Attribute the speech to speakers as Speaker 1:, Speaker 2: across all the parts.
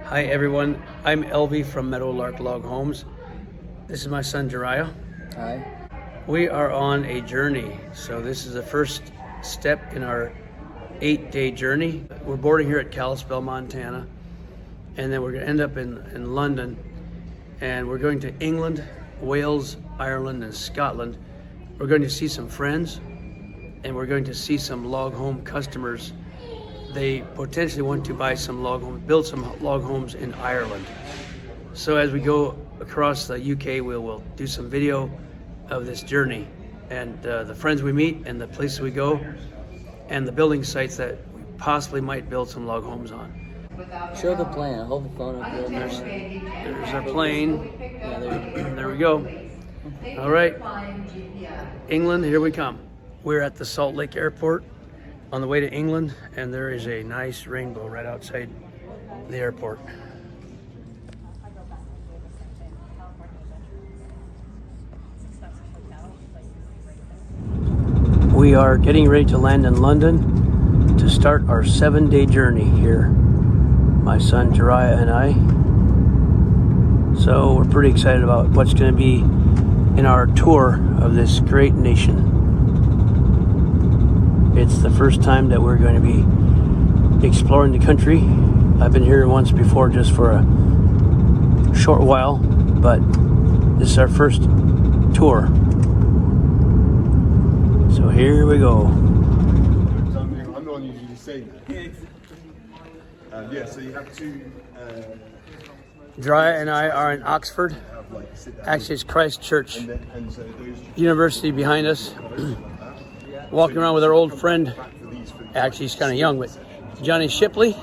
Speaker 1: Hi everyone, I'm Elvie from Meadowlark Log Homes. This is my son Jeriah.
Speaker 2: Hi.
Speaker 1: We are on a journey, so this is the first step in our 8-day journey. We're boarding here at Kalispell, Montana, and then we're going to end up in London, and we're going to England, Wales, Ireland, and Scotland. We're going to see some friends, and we're going to see some log home customers. They potentially want to buy some log homes, build some log homes in Ireland. So as we go across the UK, we'll do some video of this journey and the friends we meet and the places we go and the building sites that we possibly might build some log homes on.
Speaker 2: Show the plane. I'll hold the phone up there.
Speaker 1: There's our plane.
Speaker 2: Yeah,
Speaker 1: There we go. All right, England, here we come. We're at the Salt Lake Airport on the way to England, and there is a nice rainbow right outside the airport. We are getting ready to land in London to start our 7-day journey here, my son Jeriah and I. So we're pretty excited about what's going to be in our tour of this great nation. It's the first time that we're going to be exploring the country. I've been here once before just for a short while, but this is our first tour. So here we go.
Speaker 3: I'm the one usually saying that. Yeah, so you have to...
Speaker 1: Jeriah and I are in Oxford. Actually, it's Christ Church University behind us. Walking around with our old friend, actually he's kind of young, but Johnny Shipley.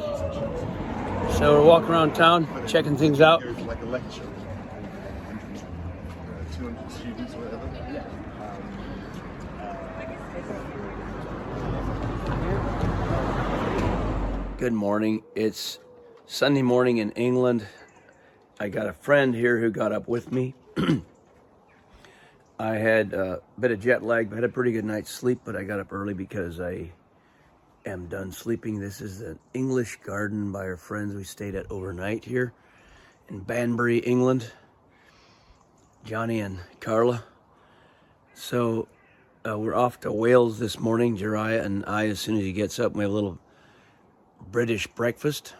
Speaker 1: So we're walking around town, checking things out.
Speaker 3: Like a lecture, 200 students or whatever.
Speaker 1: Good morning. It's Sunday morning in England. I got a friend here who got up with me. I had a bit of jet lag, but had a pretty good night's sleep, but I got up early because I am done sleeping. This is the English garden by our friends we stayed at overnight here in Banbury, England. Johnny and Carla. So we're off to Wales this morning, Jeriah and I, as soon as he gets up. We have a little British breakfast.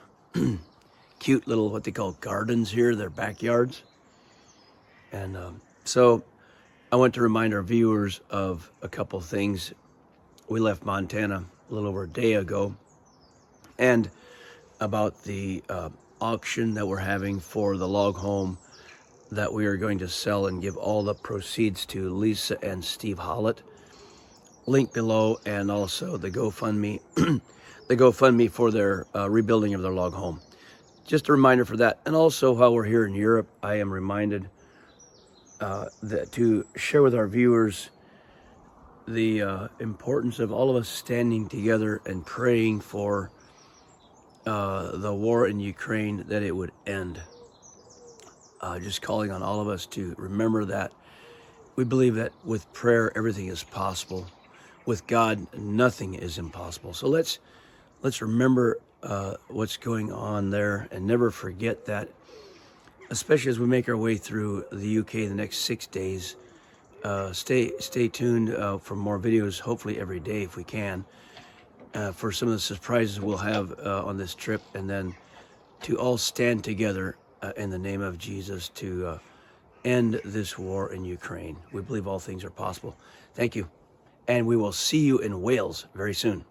Speaker 1: Cute little, what they call gardens here, their backyards. And so I want to remind our viewers of a couple things. We left Montana a little over a day ago, and about the auction that we're having for the log home that we are going to sell and give all the proceeds to Lisa and Steve Hollett. Link below, and also the GoFundMe, the GoFundMe for their rebuilding of their log home. Just a reminder for that. And also, while we're here in Europe, I am reminded that to share with our viewers the importance of all of us standing together and praying for the war in Ukraine, that it would end. Just calling on all of us to remember that. We believe that with prayer, everything is possible. With God, nothing is impossible. So let's remember what's going on there, and never forget that, especially as we make our way through the UK the next 6 days. Stay tuned for more videos, hopefully every day if we can, for some of the surprises we'll have on this trip, and then to all stand together in the name of Jesus to end this war in Ukraine. We believe all things are possible. Thank you, and we will see you in Wales very soon.